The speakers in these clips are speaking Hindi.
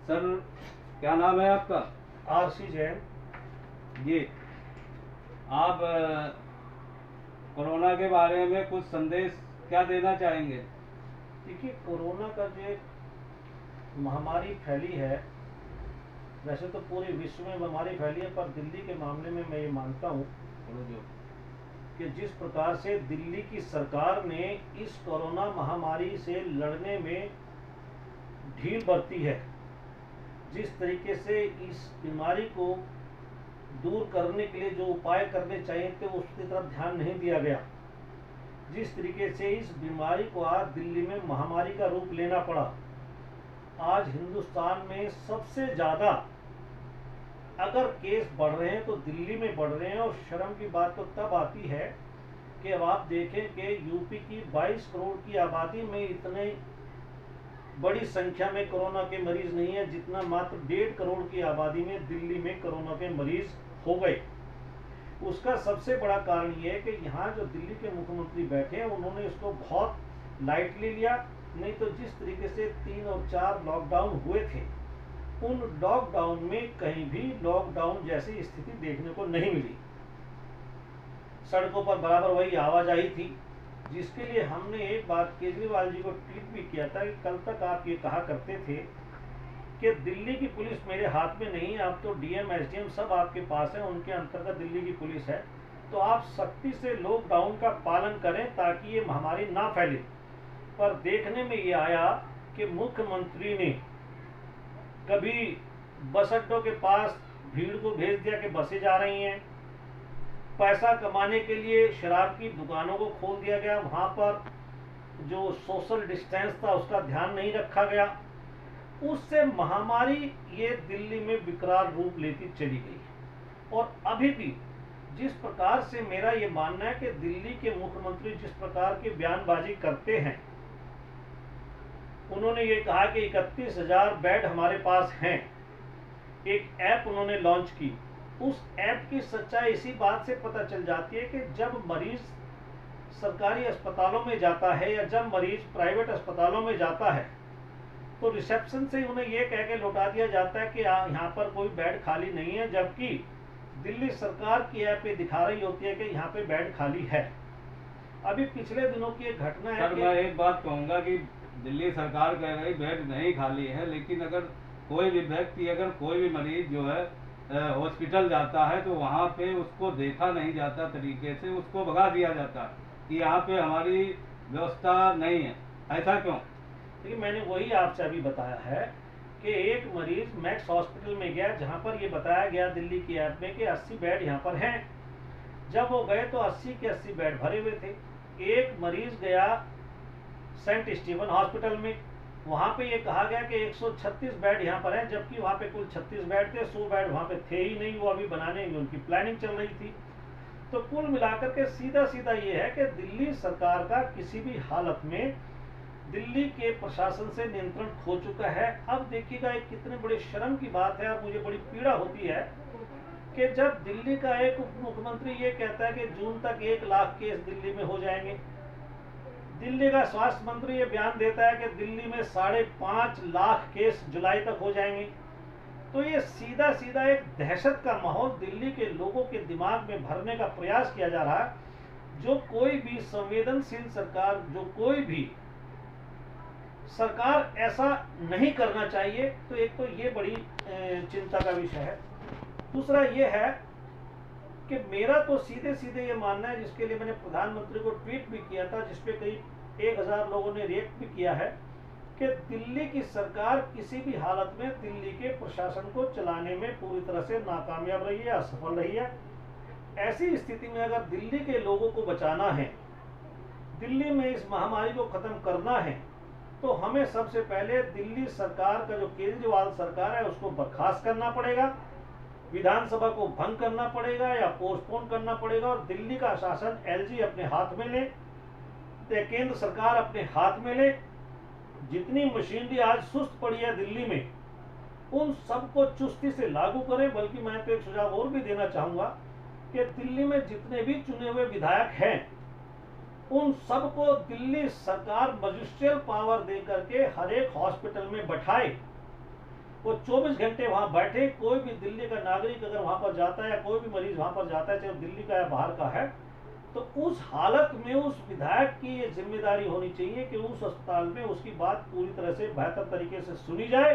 सर, क्या नाम है आपका? आरसी जैन। जी, आप कोरोना के बारे में कुछ संदेश क्या देना चाहेंगे? देखिए, कोरोना का जो एक महामारी फैली है, वैसे तो पूरे विश्व में महामारी फैली है, पर दिल्ली के मामले में मैं ये मानता हूँ कि जिस प्रकार से दिल्ली की सरकार ने इस कोरोना महामारी से लड़ने में ढील बरती है, जिस तरीके से इस बीमारी को दूर करने के लिए जो उपाय करने चाहिए थे उसकी तरफ ध्यान नहीं दिया गया, जिस तरीके से इस बीमारी को आज दिल्ली में महामारी का रूप लेना पड़ा। आज हिंदुस्तान में सबसे ज़्यादा अगर केस बढ़ रहे हैं तो दिल्ली में बढ़ रहे हैं, और शर्म की बात तो तब आती है कि अब आप देखें कि यूपी की 22 करोड़ की आबादी में इतने बड़ी संख्या में कोरोना के मरीज नहीं है जितना मात्र 1.5 करोड़ की आबादी में दिल्ली में कोरोना के मरीज हो गए। उसका सबसे बड़ा कारण ये है कि यहाँ जो दिल्ली के मुख्यमंत्री बैठे हैं उन्होंने इसको बहुत लाइटली लिया। नहीं तो जिस तरीके से 3 और 4 लॉकडाउन हुए थे, उन लॉकडाउन में कहीं भी लॉकडाउन जैसी स्थिति देखने को नहीं मिली। सड़कों पर बराबर वही आवाजाही थी, जिसके लिए हमने एक बार केजरीवाल जी को ट्वीट भी किया था कि कल तक आप ये कहा करते थे कि दिल्ली की पुलिस मेरे हाथ में नहीं है, अब तो डीएम एसडीएम सब आपके पास है, उनके अंतर्गत दिल्ली की पुलिस है, तो आप सख्ती से लॉकडाउन का पालन करें ताकि ये महामारी ना फैले। पर देखने में ये आया कि मुख्यमंत्री ने कभी बस अड्डों के पास भीड़ को भेज दिया कि बसें जा रही हैं, पैसा कमाने के लिए शराब की दुकानों को खोल दिया गया, वहाँ पर जो सोशल डिस्टेंस था उसका ध्यान नहीं रखा गया, उससे महामारी ये दिल्ली में विकराल रूप लेती चली गई। और अभी भी जिस प्रकार से मेरा ये मानना है कि दिल्ली के मुख्यमंत्री जिस प्रकार की बयानबाजी करते हैं, उन्होंने ये कहा कि 31,000 बेड हमारे पास हैं, एक ऐप उन्होंने लॉन्च की। उस ऐप की सच्चाई इसी बात से पता चल जाती है कि जब मरीज सरकारी अस्पतालों में जाता है या जब मरीज प्राइवेट अस्पतालों में जाता है तो रिसेप्शन से उन्हें यह कह के लौटा दिया जाता है कि यहाँ पर कोई बेड खाली नहीं है, जबकि दिल्ली सरकार की ऐप पे दिखा रही होती है कि यहाँ पे बेड खाली है। अभी पिछले दिनों की एक घटना है। सर, मैं एक बात कहूँगा कि दिल्ली सरकार कह रही बेड नहीं खाली है, लेकिन अगर कोई भी व्यक्ति, अगर कोई भी मरीज जो है हॉस्पिटल जाता है तो वहाँ पे उसको देखा नहीं जाता तरीके से, उसको भगा दिया जाता है कि यहाँ पे हमारी व्यवस्था नहीं है। ऐसा क्यों? देखिए, मैंने वही आपसे अभी बताया है कि एक मरीज मैक्स हॉस्पिटल में गया जहां पर ये बताया गया दिल्ली की ऐप में कि 80 बेड यहां पर हैं। जब वो गए तो 80 के 80 बेड भरे हुए थे। एक मरीज गया सेंट स्टीवन हॉस्पिटल में, वहां पे ये कहा गया कि 136 बेड यहां पर हैं, जबकि वहां पे कुल 36 बेड थे, 100 बेड वहां पे थे ही नहीं, वो अभी बनाने की उनकी प्लानिंग चल रही थी। तो कुल मिलाकर के सीधा सीधा ये है कि दिल्ली सरकार का किसी भी हालत में दिल्ली के प्रशासन से नियंत्रण खो चुका है। अब देखिएगा, एक कितने बड़े शर्म की बात है और मुझे बड़ी पीड़ा होती है कि जब दिल्ली का एक उप मुख्यमंत्री ये कहता है कि जून तक 1 लाख केस दिल्ली में हो जाएंगे, दिल्ली का स्वास्थ्य मंत्री ये बयान देता है कि दिल्ली में 5.5 लाख केस जुलाई तक हो जाएंगे। तो ये सीधा सीधा एक दहशत का माहौल दिल्ली के लोगों के दिमाग में भरने का प्रयास किया जा रहा है। जो कोई भी संवेदनशील सरकार, जो कोई भी सरकार ऐसा नहीं करना चाहिए। तो एक तो ये बड़ी चिंता का विषय है। दूसरा ये है कि मेरा तो सीधे सीधे ये मानना है, जिसके लिए मैंने प्रधानमंत्री को ट्वीट भी किया था, जिसपे करीब 1000 लोगों ने रिएक्ट भी किया है, कि दिल्ली की सरकार किसी भी हालत में दिल्ली के प्रशासन को चलाने में पूरी तरह से नाकामयाब रही है, असफल रही है। ऐसी स्थिति में अगर दिल्ली के लोगों को बचाना है, दिल्ली में इस महामारी को खत्म करना है, तो हमें सबसे पहले दिल्ली सरकार का जो केजरीवाल सरकार है उसको बर्खास्त करना पड़ेगा, विधानसभा को भंग करना पड़ेगा या पोस्टपोन करना पड़ेगा, और दिल्ली का शासन एलजी अपने हाथ में ले, केंद्र सरकार अपने हाथ में ले। जितनी मशीनरी आज सुस्त पड़ी है दिल्ली में, उन सबको चुस्ती से लागू करें। बल्कि मैं तो एक सुझाव और भी देना चाहूंगा कि दिल्ली में जितने भी चुने हुए विधायक हैं, उन सबको दिल्ली सरकार मजिस्ट्रियल पावर दे करके हर एक हॉस्पिटल में बैठाए वो 24 घंटे वहाँ बैठे। कोई भी दिल्ली का नागरिक अगर वहाँ पर जाता है या कोई भी मरीज वहाँ पर जाता है, चाहे दिल्ली का या बाहर का है, तो उस हालत में उस विधायक की ये जिम्मेदारी होनी चाहिए कि उस अस्पताल में उसकी बात पूरी तरह से बेहतर तरीके से सुनी जाए।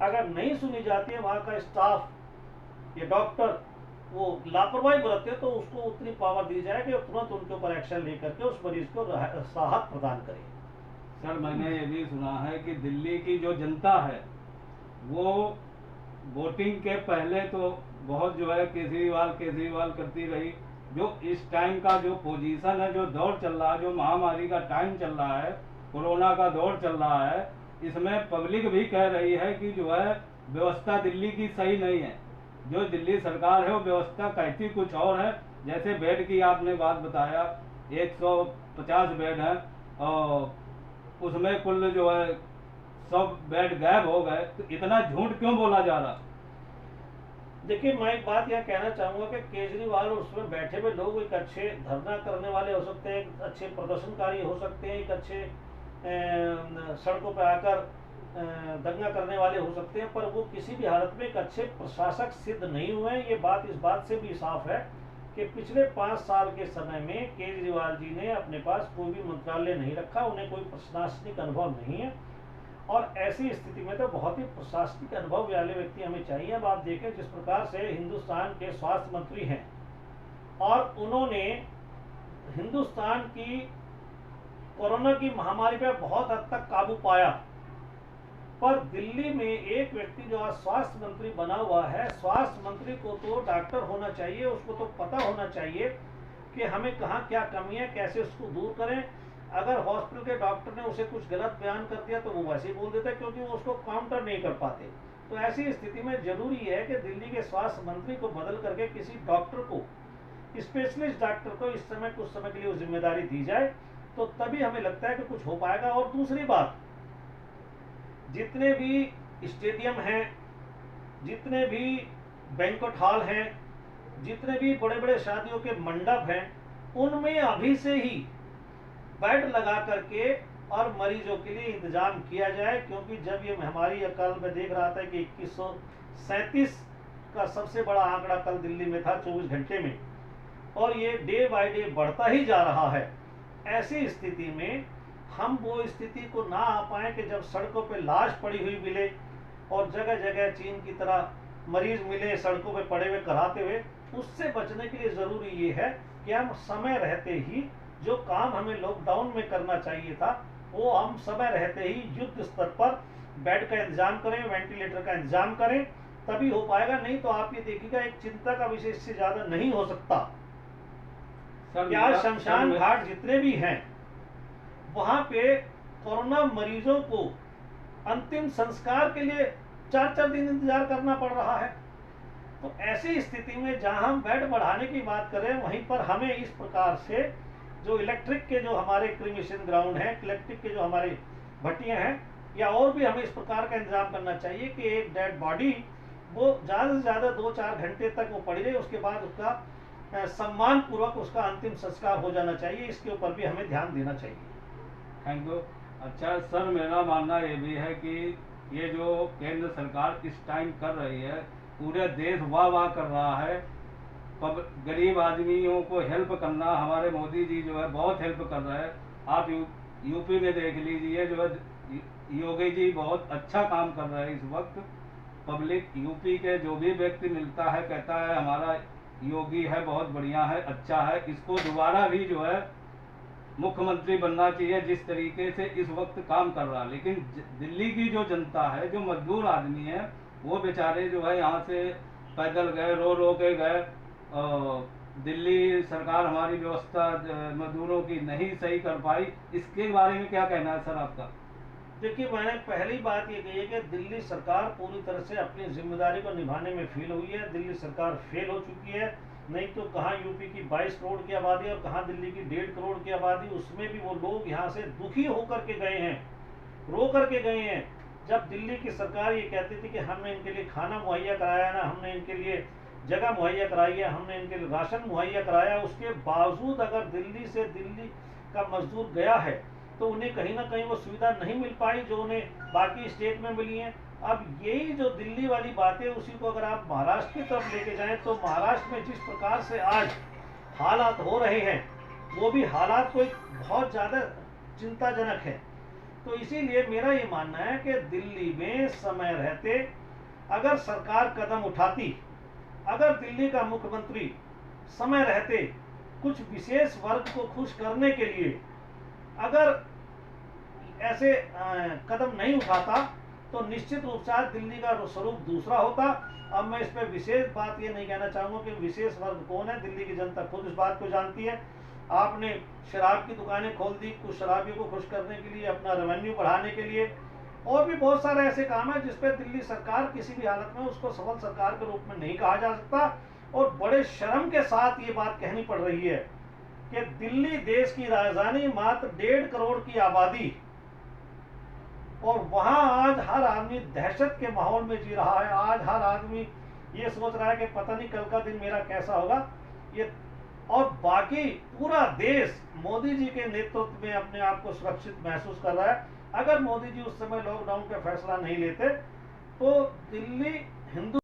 अगर नहीं सुनी जाती है, वहाँ का स्टाफ या डॉक्टर वो लापरवाही बरतते हैं, तो उसको उतनी पावर दी जाए कि तुरंत उनके ऊपर एक्शन लेकर के उस मरीज को राहत प्रदान करे। सर मैंने ये भी सुना है कि दिल्ली की जो जनता है वो वोटिंग के पहले तो बहुत जो है केजरीवाल करती रही। जो इस टाइम का जो पोजीशन है, जो दौर चल रहा है, जो महामारी का टाइम चल रहा है, कोरोना का दौर चल रहा है, इसमें पब्लिक भी कह रही है कि जो है व्यवस्था दिल्ली की सही नहीं है। जो दिल्ली सरकार है वो व्यवस्था कहती कुछ और है। जैसे बेड की आपने बात बताया, 150 बेड है और उसमें कुल जो है 100 बेड गायब हो गए, तो इतना झूठ क्यों बोला जा रहा? देखिए, मैं एक बात यह कहना चाहूंगा कि केजरीवाल और उसमें बैठे हुए लोग एक अच्छे धरना करने वाले हो सकते हैं, एक अच्छे प्रदर्शनकारी हो सकते हैं, एक अच्छे सड़कों पर आकर दंगा करने वाले हो सकते हैं, पर वो किसी भी हालत में एक अच्छे प्रशासक सिद्ध नहीं हुए। ये बात इस बात से भी साफ है कि पिछले 5 साल के समय में केजरीवाल जी ने अपने पास कोई भी मंत्रालय नहीं रखा, उन्हें कोई प्रशासनिक अनुभव नहीं है, और ऐसी स्थिति में तो बहुत ही प्रशासनिक अनुभव वाले व्यक्ति हमें चाहिए। अब आप देखें जिस प्रकार से हिंदुस्तान के स्वास्थ्य मंत्री हैं और उन्होंने हिंदुस्तान की कोरोना की महामारी पर बहुत हद तक काबू पाया, पर दिल्ली में एक व्यक्ति जो आज स्वास्थ्य मंत्री बना हुआ है, स्वास्थ्य मंत्री को तो डॉक्टर होना चाहिए, उसको तो पता होना चाहिए कि हमें कहाँ क्या कमी है, कैसे उसको दूर करें। अगर हॉस्पिटल के डॉक्टर ने उसे कुछ गलत बयान कर दिया तो वो वैसे ही बोल देता है, क्योंकि वो उसको काउंटर नहीं कर पाते। तो ऐसी स्थिति में जरूरी है कि दिल्ली के स्वास्थ्य मंत्री को बदल करके किसी डॉक्टर को, स्पेशलिस्ट डॉक्टर को इस समय कुछ समय के लिए वो जिम्मेदारी दी जाए, तो तभी हमें लगता है कि कुछ हो पाएगा। और दूसरी बात, जितने भी स्टेडियम हैं, जितने भी बैंक्वेट हॉल हैं, जितने भी बड़े बड़े शादियों के मंडप हैं, उनमें अभी से ही बेड लगा करके और मरीजों के लिए इंतजाम किया जाए। क्योंकि जब ये महामारी, कल मैं देख रहा था कि 2137 का सबसे बड़ा आंकड़ा कल दिल्ली में था 24 घंटे में, और ये डे बाय डे बढ़ता ही जा रहा है। ऐसी स्थिति में हम वो स्थिति को ना आ पाए कि जब सड़कों पे लाश पड़ी हुई मिले और जगह जगह चीन की तरह मरीज मिले सड़कों पे पड़े हुए कराते हुए। उससे बचने के लिए जरूरी ये है कि हम समय रहते ही जो काम हमें लॉकडाउन में करना चाहिए था, वो हम समय रहते ही युद्ध स्तर पर बेड का इंतजाम करें, वेंटिलेटर का इंतजाम करें, तभी हो पाएगा। नहीं तो आप ये देखिएगा, एक चिंता का विषय इससे ज्यादा नहीं हो सकता। क्या शमशान घाट जितने भी हैं, वहां पे कोरोना मरीजों को अंतिम संस्कार के लिए 4-4 दिन इंतजार करना पड़ रहा है। तो ऐसी स्थिति में जहां हम बेड बढ़ाने की बात करें, वहीं पर हमें इस प्रकार से जो इलेक्ट्रिक के जो हमारे क्रीमेशन ग्राउंड है, इलेक्ट्रिक के जो हमारे भट्टियां हैं, या और भी हमें इस प्रकार का इंतजाम करना चाहिए कि एक डेड बॉडी वो ज़्यादा से ज़्यादा 2-4 घंटे तक वो पड़ी रहे, उसके बाद उसका सम्मान पूर्वक उसका अंतिम संस्कार हो जाना चाहिए। इसके ऊपर भी हमें ध्यान देना चाहिए। Thank you. अच्छा सर, मेरा मानना ये भी है कि ये जो केंद्र सरकार इस टाइम कर रही है, पूरे देश वाह वाह कर रहा है। गरीब आदमियों को हेल्प करना, हमारे मोदी जी जो है बहुत हेल्प कर रहे हैं। आप यूपी में देख लीजिए, जो है योगी जी बहुत अच्छा काम कर रहे हैं इस वक्त। पब्लिक यूपी के जो भी व्यक्ति मिलता है कहता है हमारा योगी है, बहुत बढ़िया है, अच्छा है, इसको दोबारा भी जो है मुख्यमंत्री बनना चाहिए जिस तरीके से इस वक्त काम कर रहा है। लेकिन दिल्ली की जो जनता है, जो मजदूर आदमी है, वो बेचारे जो है यहाँ से पैदल गए, रो रो के गए। दिल्ली सरकार हमारी व्यवस्था मजदूरों की नहीं सही कर पाई, इसके बारे में क्या कहना है सर आपका? देखिए, मैंने पहली बात ये कही है कि दिल्ली सरकार पूरी तरह से अपनी जिम्मेदारी को निभाने में फेल हुई है। दिल्ली सरकार फेल हो चुकी है। नहीं तो कहाँ यूपी की 22 करोड़ की आबादी और कहाँ दिल्ली की 1.5 करोड़ की आबादी, उसमें भी वो लोग यहाँ से दुखी होकर के गए हैं, रो करके गए हैं। जब दिल्ली की सरकार ये कहती थी कि हमने इनके लिए खाना मुहैया कराया ना, हमने इनके लिए जगह मुहैया कराई है, हमने इनके लिए राशन मुहैया कराया, उसके बावजूद अगर दिल्ली से दिल्ली का मजदूर गया है तो उन्हें कहीं ना कहीं वो सुविधा नहीं मिल पाई जो उन्हें बाकी स्टेट में मिली है। अब यही जो दिल्ली वाली बात है, उसी को अगर आप महाराष्ट्र की तरफ लेके जाएं तो महाराष्ट्र में जिस प्रकार से आज हालात हो रहे हैं, वो भी हालात कोई बहुत ज़्यादा चिंताजनक है। तो इसीलिए मेरा ये मानना है कि दिल्ली में समय रहते अगर सरकार कदम उठाती, अगर दिल्ली का मुख्यमंत्री समय रहते कुछ विशेष वर्ग को खुश करने के लिए अगर ऐसे कदम नहीं उठाता तो निश्चित रूप से दिल्ली का स्वरूप दूसरा होता। अब मैं इस पर विशेष बात ये नहीं कहना चाहूँगा कि विशेष वर्ग कौन है, दिल्ली की जनता खुद इस बात को जानती है। आपने शराब की दुकानें खोल दी कुछ शराबियों को खुश करने के लिए, अपना रेवेन्यू बढ़ाने के लिए, और भी बहुत सारे ऐसे काम है जिस पर दिल्ली सरकार किसी भी हालत में उसको सफल सरकार के रूप में नहीं कहा जा सकता। और बड़े शर्म के साथ ये बात कहनी पड़ रही है कि दिल्ली देश की राजधानी, मात्र 1.5 करोड़ की आबादी, और वहां आज हर आदमी दहशत के माहौल में जी रहा है। आज हर आदमी ये सोच रहा है कि पता नहीं कल का दिन मेरा कैसा होगा। ये और बाकी पूरा देश मोदी जी के नेतृत्व में अपने आप को सुरक्षित महसूस कर रहा है। अगर मोदी जी उस समय लॉकडाउन का फैसला नहीं लेते तो दिल्ली हिंदू